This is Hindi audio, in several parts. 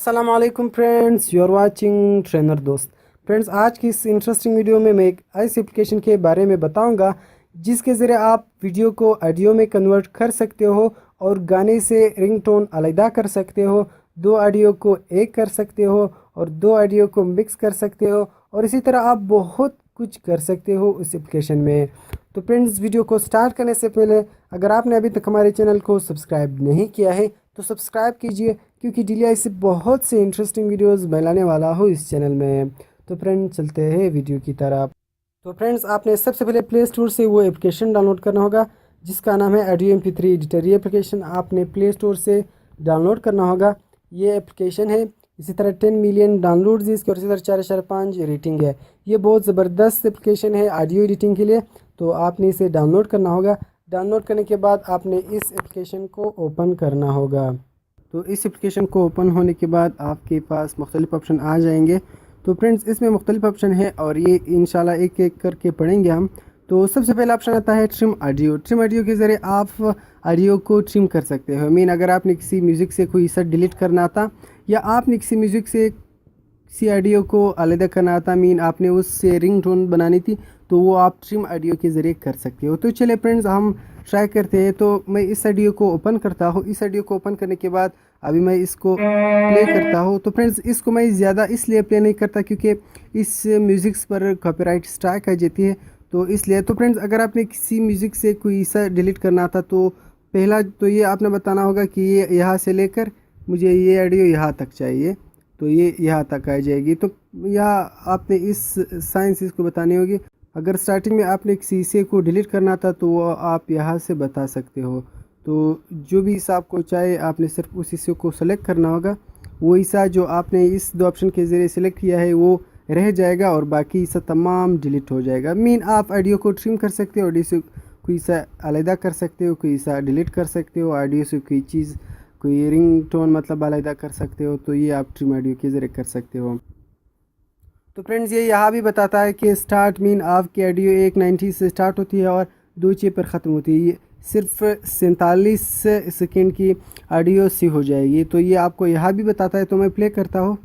अस्सलाम वालेकुम friends, you are watching trainer Dost. Friends, आज की इस इंटरेस्टिंग वीडियो में मैं एक ऐसी एप्लीकेशन के बारे में बताऊंगा जिसके ज़रिए आप वीडियो को ऑडियो में कन्वर्ट कर सकते हो और गाने से रिंगटोन अलहदा कर सकते हो, दो ऑडियो को एक कर सकते हो और दो ऑडियो को मिक्स कर सकते हो और इसी तरह आप बहुत कुछ कर सकते हो उस एप्लीकेशन में। तो फ्रेंड्स, वीडियो को स्टार्ट करने से पहले अगर आपने अभी तक हमारे चैनल को सब्सक्राइब नहीं किया है तो सब्सक्राइब कीजिए, क्योंकि डेली ऐसे बहुत से इंटरेस्टिंग वीडियोस मैं लाने वाला हूँ इस चैनल में। तो फ्रेंड्स, चलते हैं वीडियो की तरफ। तो फ्रेंड्स, आपने सबसे पहले प्ले स्टोर से वो एप्लीकेशन डाउनलोड करना होगा जिसका नाम है ऑडियो MP3 एडिटर। ये एप्लीकेशन आपने प्ले स्टोर से डाउनलोड करना होगा। ये एप्लीकेशन है, इसी तरह 10 मिलियन डाउनलोड्स इसके और इसी तरह 4.5 रेटिंग है। ये बहुत ज़बरदस्त एप्लीकेशन है ऑडियो एडिटिंग के लिए, तो आपने इसे डाउनलोड करना होगा। डाउनलोड करने के बाद आपने इस एप्लीकेशन को ओपन करना होगा। तो इस एप्लीकेशन को ओपन होने के बाद आपके पास मुख्तलिफ ऑप्शन आ जाएंगे। तो फ्रेंड्स, इसमें मुख्तलिफ ऑप्शन है और ये इंशाल्लाह एक एक करके पढ़ेंगे हम। तो सबसे पहला ऑप्शन आता है ट्रिम ऑडियो। ट्रिम ऑडियो के ज़रिए आप ऑडियो को ट्रिम कर सकते हो। अगर आपने किसी म्यूज़िक से कोई हिस्सा डिलीट करना था या आपने किसी म्यूज़िक से किसी ऑडियो को अलग करना था, आपने उससे रिंगटोन बनानी थी, तो वो आप ट्रिम ऑडियो के ज़रिए कर सकते हो। तो चलिए फ्रेंड्स, हम ट्राई करते हैं। तो मैं इस ऑडियो को ओपन करता हूँ। इस ऑडियो को ओपन करने के बाद अभी मैं इसको प्ले करता हूँ। तो फ्रेंड्स, इसको मैं ज़्यादा इसलिए प्ले नहीं करता क्योंकि इस म्यूज़िक पर कॉपीराइट स्ट्राइक आ जाती है, तो इसलिए। तो फ्रेंड्स, अगर आपने किसी म्यूज़िक से कोई हिस्सा डिलीट करना था तो पहला तो ये आपने बताना होगा कि ये यहाँ से लेकर मुझे ये ऑडियो यहाँ तक चाहिए, तो ये यहाँ तक आ जाएगी। तो यहाँ आपने इस साइंस इसको बतानी होगी। अगर स्टार्टिंग में आपने किसी हिस्से को डिलीट करना था तो वो आप यहाँ से बता सकते हो। तो जो भी हिस्सा आपको चाहे आपने सिर्फ उस हिस्से को सेलेक्ट करना होगा। वो हिस्सा जो आपने इस दो ऑप्शन के ज़रिए सेलेक्ट किया है वो रह जाएगा और बाकी हिस्सा तमाम डिलीट हो जाएगा। आप ऑडियो को ट्रिम कर सकते हो, ऑडियो से कोई हिस्सा अलहदा कर सकते हो, कोई हिस्सा डिलीट कर सकते हो, ऑडियो से कोई चीज़ कोई रिंग टोन मतलब अलहदा कर सकते हो। तो ये आप ट्रिम ऑडियो के ज़रिए कर सकते हो। तो फ्रेंड्स, ये यहाँ भी बताता है कि स्टार्ट आपकी ऑडियो 190 से स्टार्ट होती है और 2 पर ख़त्म होती है। ये सिर्फ 47 सेकेंड की ऑडियो सी हो जाएगी। तो ये आपको यहाँ भी बताता है। तो मैं प्ले करता हूँ।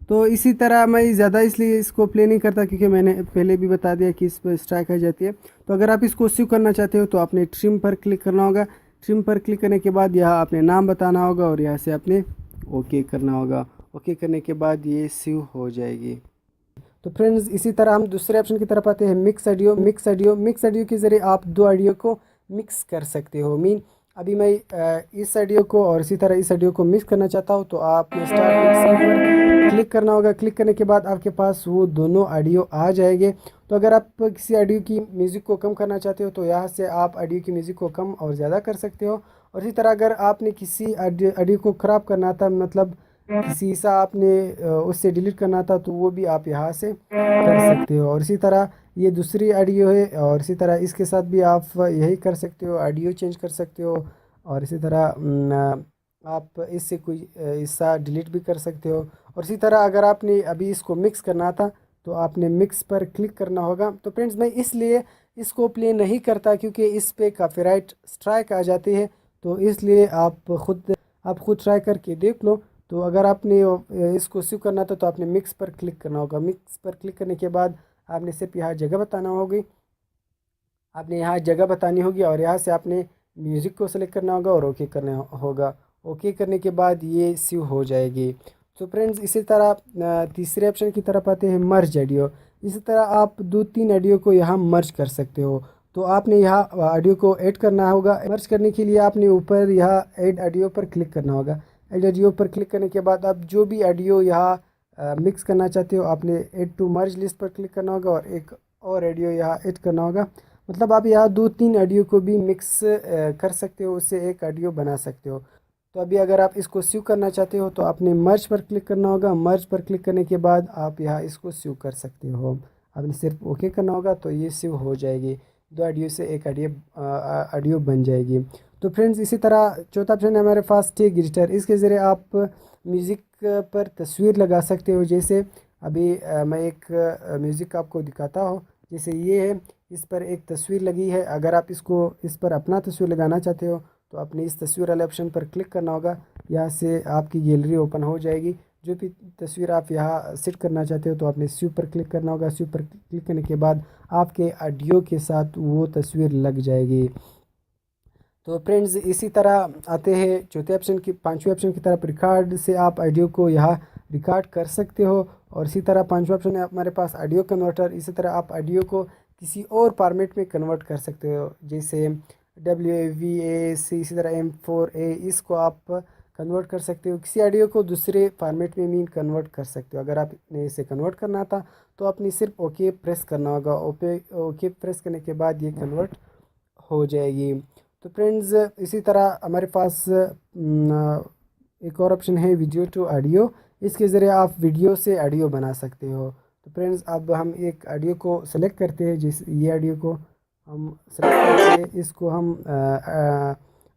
तो इसी तरह मैं ज़्यादा इसलिए इसको प्ले नहीं करता क्योंकि मैंने पहले भी बता दिया कि इस पर स्ट्राइक आ जाती है। तो अगर आप इसको सेव करना चाहते हो तो आपने ट्रिम पर क्लिक करना होगा। ट्रिम पर क्लिक करने के बाद यहाँ आपने नाम बताना होगा और यहाँ से आपने ओके करना होगा। ओके करने के बाद ये सेव हो जाएगी। तो फ्रेंड्स, इसी तरह हम दूसरे ऑप्शन की तरफ आते हैं, मिक्स ऑडियो। मिक्स ऑडियो के ज़रिए आप दो ऑडियो को मिक्स कर सकते हो। अभी मैं इस ऑडियो को और इसी तरह इस ऑडियो को मिक्स करना चाहता हूँ, तो आपने स्टार्ट मिक्सिंग पर क्लिक करना होगा। क्लिक करने के बाद आपके पास वो दोनों ऑडियो आ जाएंगे। तो अगर आप किसी ऑडियो की म्यूज़िक को कम करना चाहते हो तो यहाँ से आप ऑडियो की म्यूज़िक को कम और ज़्यादा कर सकते हो। और इसी तरह अगर आपने किसी ऑडियो को ख़राब करना था, मतलब किसी हिस्सा आपने उससे डिलीट करना था, तो वो भी आप यहाँ से कर सकते हो। और इसी तरह ये दूसरी ऑडियो है और इसी तरह इसके साथ भी आप यही कर सकते हो, ऑडियो चेंज कर सकते हो। और इसी तरह आप इससे कोई हिस्सा डिलीट भी कर सकते हो। और इसी तरह अगर आपने अभी इसको मिक्स करना था तो आपने मिक्स पर क्लिक करना होगा। तो फ्रेंड्स, मैं इसलिए इसको प्ले नहीं करता क्योंकि इस पे कॉपीराइट स्ट्राइक आ जाती है, तो इसलिए आप खुद ट्राई करके देख लो। तो अगर आपने इसको सेव करना था तो आपने मिक्स पर क्लिक करना होगा। मिक्स पर क्लिक करने के बाद आपने सिर्फ यहाँ जगह बताना होगी, आपने यहाँ जगह बतानी होगी और यहाँ से आपने म्यूज़िक को सेलेक्ट करना होगा और ओके करना होगा। ओके करने के बाद ये सेव हो जाएगी। तो फ्रेंड्स, इसी तरह तीसरे ऑप्शन की तरफ आते हैं, मर्ज ऑडियो। इसी तरह आप 2-3 ऑडियो को यहाँ मर्ज कर सकते हो। तो आपने यहाँ ऑडियो को ऐड करना होगा। मर्ज करने के लिए आपने ऊपर यहाँ ऐड ऑडियो पर क्लिक करना होगा। ऐड ऑडियो पर क्लिक करने के बाद आप जो भी ऑडियो यहाँ मिक्स करना चाहते हो आपने ऐड टू मर्ज लिस्ट पर क्लिक करना होगा और एक और ऑडियो यहाँ ऐड करना होगा। मतलब आप यहाँ 2-3 ऑडियो को भी मिक्स कर सकते हो, उससे एक ऑडियो बना सकते हो। तो अभी अगर आप इसको सेव करना चाहते हो तो आपने मर्ज पर क्लिक करना होगा। मर्ज पर क्लिक करने के बाद आप यहाँ इसको सेव कर सकते हो। आपने सिर्फ ओके करना होगा तो ये सेव हो जाएगी। दो ऑडियो से एक ऑडियो बन जाएगी। तो फ्रेंड्स, इसी तरह चौथा ऑप्शन है हमारे पास टेक एडिटर। इसके ज़रिए आप म्यूज़िक पर तस्वीर लगा सकते हो। जैसे अभी मैं एक म्यूज़िक आपको दिखाता हूँ। जैसे ये है, इस पर एक तस्वीर लगी है। अगर आप इस पर अपना तस्वीर लगाना चाहते हो तो अपनी इस तस्वीर वाले ऑप्शन पर क्लिक करना होगा। यहाँ से आपकी गैलरी ओपन हो जाएगी। जो भी तस्वीर आप यहाँ सेट करना चाहते हो तो आपने स्यू पर क्लिक करना होगा। स्यू पर क्लिक करने के बाद आपके ऑडियो के साथ वो तस्वीर लग जाएगी। तो फ्रेंड्स इसी तरह आते हैं चौथे ऑप्शन की, पांचवें ऑप्शन की तरफ, रिकॉर्ड से आप ऑडियो को यहाँ रिकॉर्ड कर सकते हो। और इसी तरह पांचवा ऑप्शन है हमारे पास ऑडियो कन्वर्टर। इसी तरह आप ऑडियो को किसी और फॉर्मेट में कन्वर्ट कर सकते हो, जैसे WAV इसी तरह M4A, इसको आप कन्वर्ट कर सकते हो। किसी ऑडियो को दूसरे फॉर्मेट में मीन कन्वर्ट कर सकते हो। अगर आपने इसे कन्वर्ट करना था तो आपने सिर्फ ओके प्रेस करना होगा। ओके प्रेस करने के बाद ये कन्वर्ट हो जाएगी। तो फ्रेंड्स इसी तरह हमारे पास एक और ऑप्शन है वीडियो टू ऑडियो। इसके ज़रिए आप वीडियो से ऑडियो बना सकते हो। तो फ्रेंड्स अब हम एक ऑडियो को सेलेक्ट करते हैं, जिस ये ऑडियो को हम सेलेक्ट करके इसको हम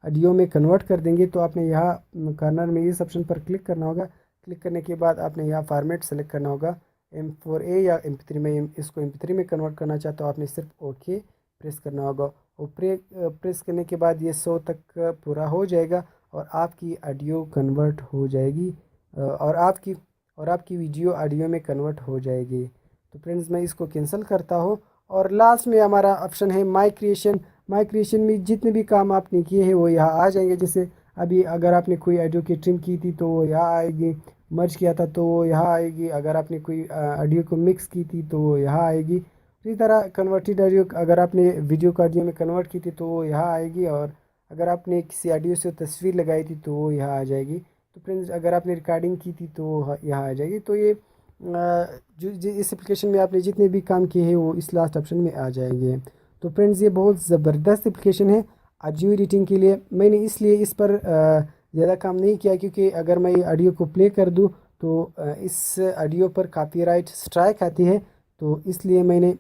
ऑडियो में कन्वर्ट कर देंगे। तो आपने यहाँ कॉर्नर में इस ऑप्शन पर क्लिक करना होगा। क्लिक करने के बाद आपने यहाँ फॉर्मेट सेलेक्ट करना होगा, M4A या MP3 में। इसको MP3 में कन्वर्ट करना चाहते हो, आपने सिर्फ ओके प्रेस करना होगा। और प्रेस करने के बाद ये 100 तक पूरा हो जाएगा और आपकी ऑडियो कन्वर्ट हो जाएगी और आपकी वीडियो ऑडियो में कन्वर्ट हो जाएगी। तो फ्रेंड्स मैं इसको कैंसिल करता हूँ। और लास्ट में हमारा ऑप्शन है माई क्रिएशन। माई क्रिएशन में जितने भी काम आपने किए हैं वो यहाँ आ जाएंगे। जैसे अभी अगर आपने कोई ऑडियो की ट्रिम की थी तो वो यहाँ आएगी, मर्ज किया था तो वो यहाँ आएगी। अगर आपने कोई ऑडियो को मिक्स की थी तो वो यहाँ आएगी। इसी तरह कन्वर्टेड ऑडियो अगर आपने वीडियो को ऑडियो में कन्वर्ट की थी तो वो यहाँ आएगी। और अगर आपने किसी ऑडियो से तस्वीर लगाई थी तो वो यहाँ आ जाएगी। तो फ्रेंड्स अगर आपने रिकॉर्डिंग की थी तो वो यहाँ आ जाएगी। तो ये जो इस एप्लीकेशन में आपने जितने भी काम किए हैं वो इस लास्ट ऑप्शन में आ जाएंगे। तो फ्रेंड्स ये बहुत ज़बरदस्त एप्लीकेशन है ऑडियो एडिटिंग के लिए। मैंने इसलिए इस पर ज़्यादा काम नहीं किया, क्योंकि अगर मैं ये ऑडियो को प्ले कर दूँ तो इस ऑडियो पर कॉपीराइट स्ट्राइक आती है। तो इसलिए मैंने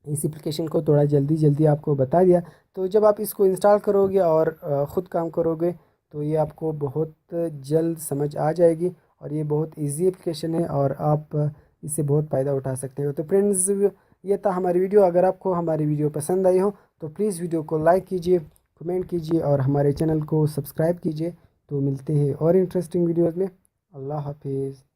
इस एप्लीकेशन को थोड़ा जल्दी आपको बता दिया। तो जब आप इसको इंस्टॉल करोगे और ख़ुद काम करोगे तो ये आपको बहुत जल्द समझ आ जाएगी। और ये बहुत इजी एप्लीकेशन है और आप इससे बहुत फ़ायदा उठा सकते हो। तो फ्रेंड्स ये था हमारी वीडियो। अगर आपको हमारी वीडियो पसंद आई हो तो प्लीज़ वीडियो को लाइक कीजिए, कमेंट कीजिए और हमारे चैनल को सब्सक्राइब कीजिए। तो मिलते हैं और इंटरेस्टिंग वीडियोज़ में। अल्लाह हाफिज़।